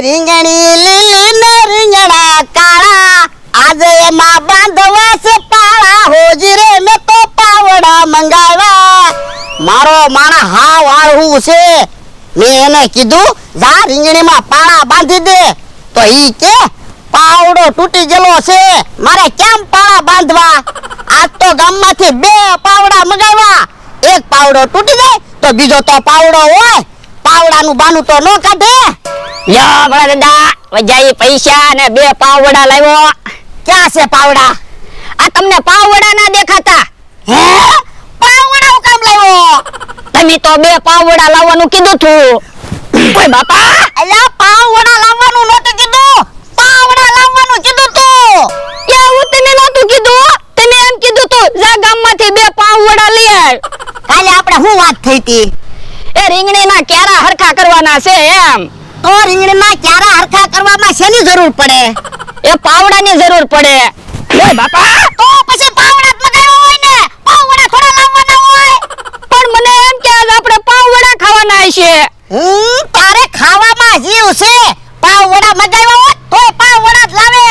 રીંગણી લીલી ને રીંગણા કાળા આજે એમાં બાંધવા છે પાળા હોજી રે મેં તો પાવડા મંગાવ્યા મારો માણા હાવ આળહું છે મેં એને કીધું જા રીંગણીમાં પાળા બાંધી દે તો ઈ કે પાવડો તૂટી ગયેલો છે મારે કેમ પાળા બાંધવા આજ તો ગામમાંથી 2 પાવડા મંગાવ્યા એક પાવડો તૂટી જાય તો બીજો તો પાવડો હોય પાવડાનું બાનું તો ન કાઢે લ્યો બળા દાદા વજાઈ પૈસા ને 2 પાવડા લાવ્યો ક્યાં છે પાવડા આ તમને પાવડા ના દેખાતા હે પાવડા હું કામ લાવ્યો તમે તો 2 પાવડા લાવવાનું કીધું તું ઓય બાપા અલ્યા પાવડા લાવવાનું નહોતું કીધું પાવડા લાવવાનું કીધું તું એવું તને નહોતું કીધું તને એમ કીધું તું જા ગામમાંથી 2 પાવડા લઈ આવ કાલે આપણે શું વાત થઈ હતી એ રીંગણીના ક્યારા હરખા કરવાના છે એમ તો રીંગણીના ક્યારા હરખા કરવામાં શેની જરૂર પડે એ પાવડાની જરૂર પડે ઓય બાપા તો પછી પાવડા જ મગાવ્યો હોય ને પાવડા થોડા લાવવાના હોય પણ મને એમ કે આજ આપણે પાવડા ખાવાના છે તારે ખાવામાં જીવ છે પાવડા મગાવ્યો હોય તોય પાવડા જ લાવે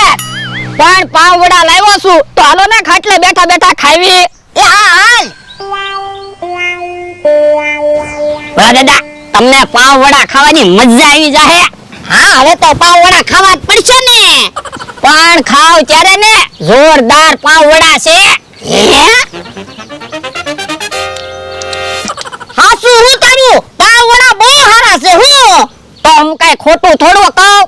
પણ પાવડા લાવ્યો છું તો હાલો ને ખાટલે બેઠા બેઠા ખાવી એ હા હાલ બળા દાદા તમને પાવડા ખાવાની મજા આવી જાહે હા હવે તો પાવડા ખાવા જ પડશે ને પણ ખાવ ત્યારે ને જોરદાર પાવડા છે હે હાસુ હું તારું પાવડા બહુ સારા છે હું તો હું કઈ ખોટું થોડું કહું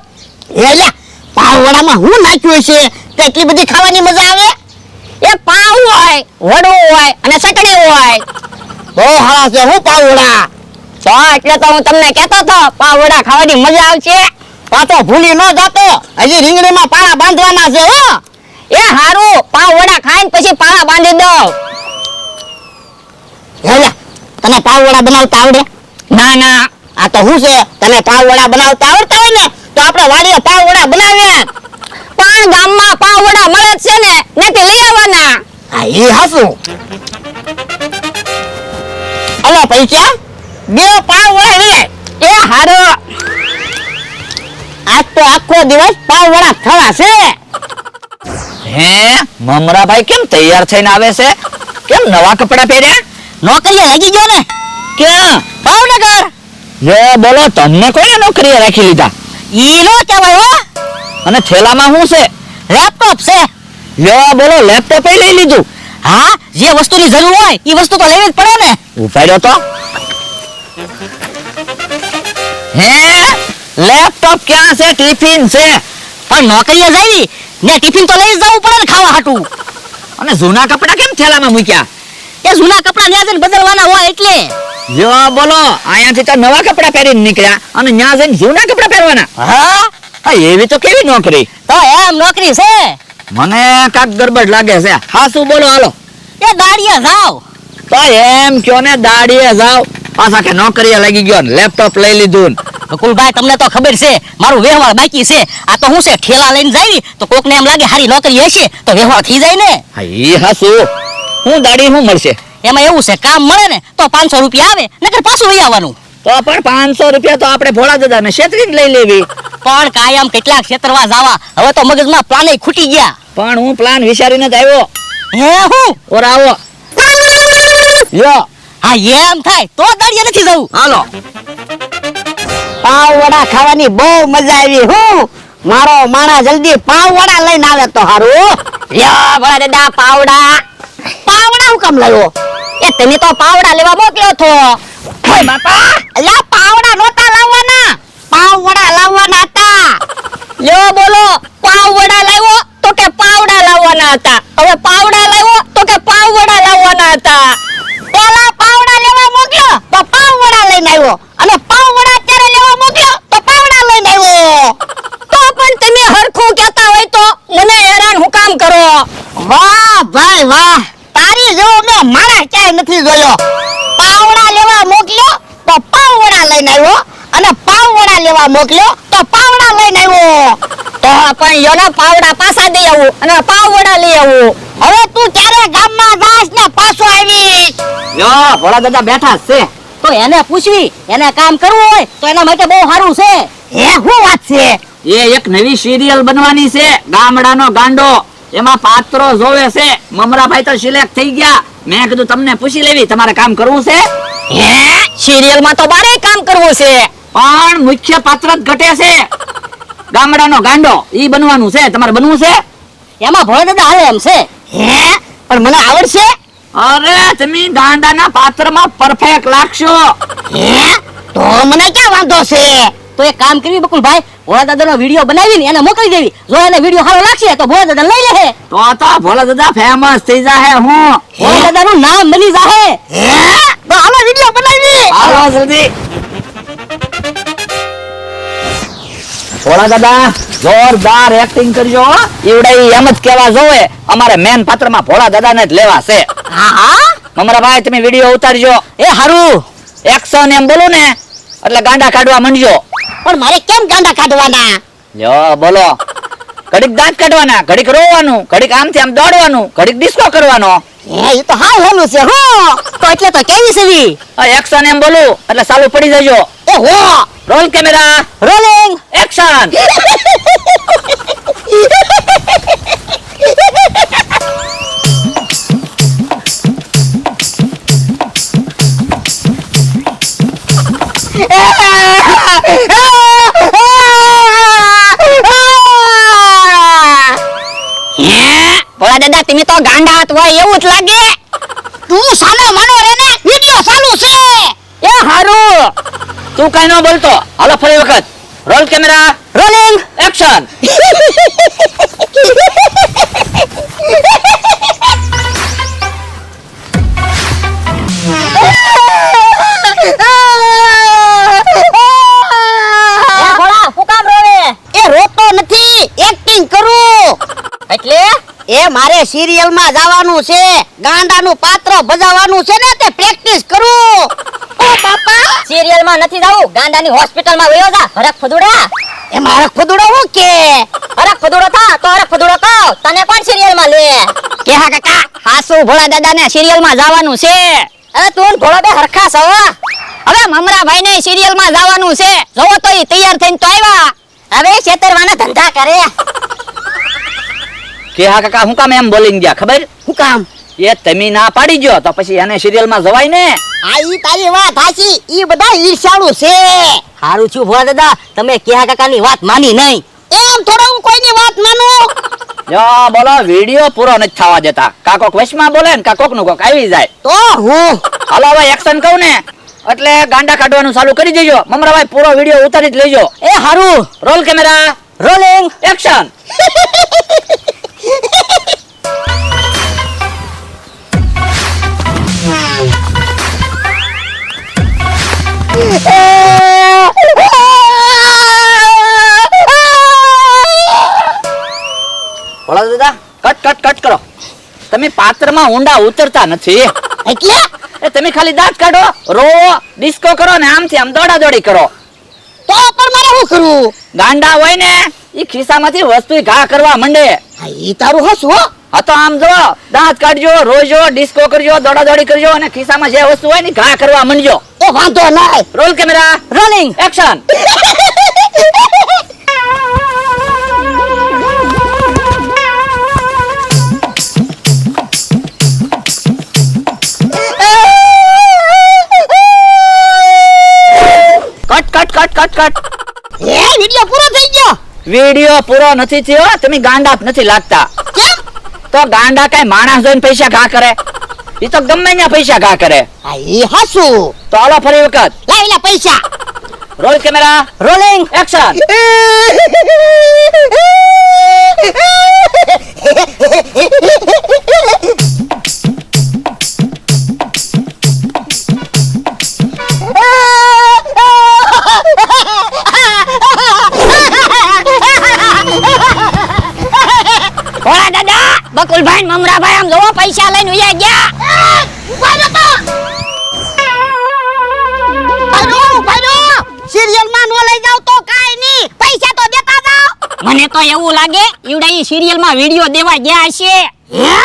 એલા પાવડામાં હું નાખ્યું છે કેટલી બધી ખાવાની મજા આવે એ પાવ હોય વડું હોય અને ચટણી હોય બહુ સારા છે હું પાવડા તો એટલે તો હું તમને કહેતો હતો પાવડા ખાવાની મજા આવશે પાછો ભૂલી ન જાતો હજી રીંગણીમાં પાળા બાંધવાના છે હો એ હારું પાવડા ખાઈને પછી પાળા બાંધી દઉં એલા તને પાવડા બનાવતા આવડે ના ના આ તો હું છે તને પાવડા બનાવતા આવડતા હોય ને તો આપણે વાડીએ પાવડા બનાવીએ પણ ગામમાં પાવડા મળે જ છે ને નથી લઈ આવવાના આ ઈ હાસુ અલે પૈસા 2 પાવડા લે એ હારું આજ તો આખો દિવસ પાવડા ખાવા છે હે મમરાભાઈ કેમ તૈયાર થઈને આવે છે કેમ નવા કપડા પહેર્યા નોકરીએ લાગી ગયો ને ક્યાં ભાવનગર લે બોલો તમને કોને નોકરીએ રાખી લીધા ઈ નો કહેવાય હો અને થેલામાં શું છે લેપટોપ છે લે બોલો લેપટોપ લઈ લીધું હા જે વસ્તુની જરૂર હોય ઈ વસ્તુ તો લેવી જ પડે ને ઉભા રહ્યો તો હે લેપટોપ ક્યાં છે ટિફિન છે પણ નોકરીએ જઈ ને ટિફિન તો લઈ જવું પડે ને ખાવા હાટું અને જૂના કપડા કેમ થેલામાં મૂક્યા એ જૂના કપડા ન્યા જઈને બદલવાના હોય એટલે જો બોલો અહીંયાથી તો નવા કપડા પહેરીને નીકળ્યા અને ન્યા જઈને જૂના કપડા પહેરવાના હા હા એવી તો કેવી નોકરી તો એમ નોકરી છે મને કાક ગરબડ લાગે છે હા શું બોલો હાલો એ દાડિયા જાવ તો એમ કયો ને દાડીએ જાવ પાછા કે નોકરીએ લાગી ગયો ને લેપટોપ લઈ લીધું બકુલભાઈ તમને તો ખબર છે મારું વ્યવહાર બાકી છે આ તો હું છે ઠેલા લઈને જાવી તો કોકને એમ લાગે હારી નોકરી હશે તો વ્યવહાર થઈ જાય ને હા ઈ હાસુ હું દાડી હું મળશે એમાં એવું છે કામ મળે ને તો 500 રૂપિયા આવે નકર પાછું લઈ આવવાનું તો પણ 500 રૂપિયા તો આપણે ભોળા દાદા ને છેતરી જ લઈ લેવી પણ કાયમ કેટલાક ક્ષેત્રવા જાવા હવે તો મગજમાં પ્લાને ખૂટી ગયા પણ હું પ્લાન વિચારીને જ આવ્યો હે હું ઓર આવો યો હા એમ થાય તો દાડિયા નથી જવું હાલો પાવડા ખાવાની બહુ મજા આવી હું મારો માણા જલ્દી પાવડા લઈને આવે તો હારું લ્યો બળા દાદા પાવડા હું કામ લાવ્યો એ તમે તો પાવડા લેવા મોકલ્યો છો ઓય બાપા અલ્યા પાવડા નહોતા લાવવાના પાવડા લાવવાના હતા લ્યો બોલો પાવડા લાવ્યો તો કે પાવડા લાવવાના હતા હવે પાવડા લાવ્યો તો કે પાવડા લાવવાના હતા પેલા પાવડા લેવા મોકલ્યો તો પાવડા લઈને આવ્યો અને પાવડા અત્યારે લેવા મોકલ્યો તો પાવડા લઈને આવ્યો તો પણ તમે હરખું કહેતા હોય તો મને હેરાન હું કામ કરો વાહ ભાઈ વાહ તારી જેવો મેં માણસ ક્યાંય નથી જોયો પાવડા લેવા મોકલ્યો તો પાવડા લઈને આવ્યો અને પાવડા લેવા મોકલ્યો તો પાવડા લઈને આવ્યો તો પણ યો ને પાવડા પાછા દઈ આવું અને પાવડા લઈ આવું હવે તું ક્યારે ગામમાં જાસ ને પાછો આવીશ યો ભોળા દાદા બેઠા છે તો એને પૂછવી એને કામ કરવું હોય તો એના માટે બહુ સારું છે હે શું વાત છે? એ એક નવી સિરિયલ બનવાની છે, ગામડાનો ગાંડો. એમાં પાત્રો જોવે છે. મમરાભાઈ તો સિલેક્ટ થઈ ગયા. મેં કીધું તમને પૂછી લેવી, તમારે કામ કરવું છે? હે સિરિયલ માં તો બારે કામ કરવું છે. પણ મુખ્ય પાત્ર જ ઘટે છે. ગામડાનો ગાંડો ઈ બનવાનું છે. તમારે બનવું છે? એમાં ભોળા દાદા હાલે એમ છે. હે પણ મને આવડશે? અરે તમે ગાંડાના પાત્રમાં પરફેક્ટ લાગશો. હે તો મને ક્યાં વાંધો છે? તો એક કામ કરવી બકુલભાઈ, ભોળા દાદાનો વિડીયો બનાવીને એને મોકલી દેવી. જો એને વિડીયો સારો લાગશે તો ભોળા દાદા લઈ લે. તો ભોળા દાદા ફેમસ થઈ જાહે. હું ભોળા દાદાનું નામ બની જાહે. હે તો હાલો વિડિયો બનાવી. હાલો જલ્દી. ભોળા દાદા જોરદાર એક્ટિંગ કરજો હો. ઈવડે ઈ એમ જ કેવા જોવે અમારે મેન પાત્રમાં ભોળા દાદાને જ લેવા છે. હા હા મમરાભાઈ તમે વિડીયો ઉતારજો. એ હારું. એક્શન એમ બોલો ને એટલે ગાંડા કાઢવા માંડજો. પણ મારે કેમ ગાંડા કાઢવાના? લ્યો બોલો. ઘડીક દાંત કાઢવાના, ઘડીક રોવાનું, ઘડીક આમથી આમ દોડવાનું, ઘડીક ડિસ્કો કરવાનો. હે ઈ તો હાવ હેલું છે હો. તો એટલે તો કેવી સેવી. એક્શન એમ બોલું એટલે ચાલુ પડી જજો. એ હો રોલ કેમેરા, રોલિંગ એક્શન. ભોળા દાદા તમે તો ગાંડા હાથ હોય એવું જ લાગે. તું સાનો માનો રે ને વિડિયો ચાલુ છે. એ હારું. તું કઈ ન બોલતો. હાલો ફરી વખત. Roll camera, rolling action. ભોળા હું કામ રોવે? એ રોતો નથી, એક્ટિંગ કરું. એટલે એ મારે સિરિયલ માં જવાનું છે, ગાંડાનું પાત્ર ભજવવાનું છે ને તે પ્રેક્ટિસ કરું. ઓ બાપા સિરિયલ માં નથી જાવું, ગાંડાની હોસ્પિટલ માં વયો જા. હરખ ફદુડા એ મારા ખુદડો હું કે હરખ ફદુડો થા તો હરખ ફદુડો કહો. તને કોણ સિરિયલ માં લે? કે હા કાકા હાસુ ભોળા દાદા ને સિરિયલ માં જવાનું છે. અરે તું ને ભોળા બે હરખા છો. હવે મમરાભાઈ ને સિરિયલ માં જવાનું છે. જોવો તો ઈ તૈયાર થઈને તો આવ્યા. હવે છેતરવાના ધંધા કરે. કે હા કાકા હું કામ એમ બોલીને ગયા ખબર? હું કામ? એ તમે ના પાડી ગયો તો પછી એને સિરિયલ માં જવાય ને. આ ઈ તારી વાત હાચી, ઈ બધા ઈર્ષાળુ છે. હારું છું ભોળા દાદા, તમે કેહા કાકાની વાત માની નહીં. એમ થોડો હું કોઈની વાત માનું? જો બોલો વિડિયો પૂરો નથી થવા દેતા. કાકોક વશમાં બોલે ને કાકોક નું કોક આવી જાય. તો હું હાલો હવે એક્શન કહું ને એટલે ગાંડા કાઢવાનું ચાલુ કરી દેજો. મમરાભાઈ પૂરો વિડિયો ઉતારી જ લેજો. એ હારું. Roll camera, rolling action. ભોળા દાદા કટ કટ કટ કરો. તમે પાત્રમાં ઊંડા ઉતરતા નથી. એટલે એ તમે ખાલી દાંત કાઢો, રો, ડિસ્કો કરો ને આમથી આમ દોડાદોડી કરો. તો પણ મારે શું કરવું? ગાંડા હોય ને ઈ ખિસ્સામાંથી વસ્તુ ઘા કરવા માંડે. હા, ઈ તારું હસવું હો. હા તો આમ જો દાંત કાઢજો, રોજો, ડિસ્કો કરજો, દોડાદોડી કરજો અને ખિસ્સામાં જે વસ્તુ હોય ને ઘા કરવા માંડજો. એ વાંધો નહીં. Roll camera, rolling action. Cut cut cut cut cut. એ વિડિયો પૂરો થઈ ગયો. વિડિયો પૂરો નથી થયો. તમે ગાંડા જ નથી લાગતા. કેમ? તો ગાંડા કઈ માણસ જોઈને પૈસા ઘા કરે? ઈ તો ગમે ત્યાં પૈસા ઘા કરે. હા, ઈ હસું. તો હાલો ફરી વખત. લાવી લે પૈસા. Roll camera, rolling action. ભોળા દાદા, બકુલભાઈ ને મમરાભાઈ આમ જોવો પૈસા લઈને ઉયા ગયા. સિરિયલ માં નો લઈ જાવ તો કાઈ નહીં, પૈસા તો દેતા જાવ. મને તો એવું લાગે ઈવડા ઈ સિરિયલ માં વિડિયો દેવા ગયા હશે. હે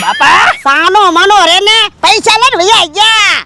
બાપા સાનો માનો રે ને પૈસા લઈને વયા ગયા.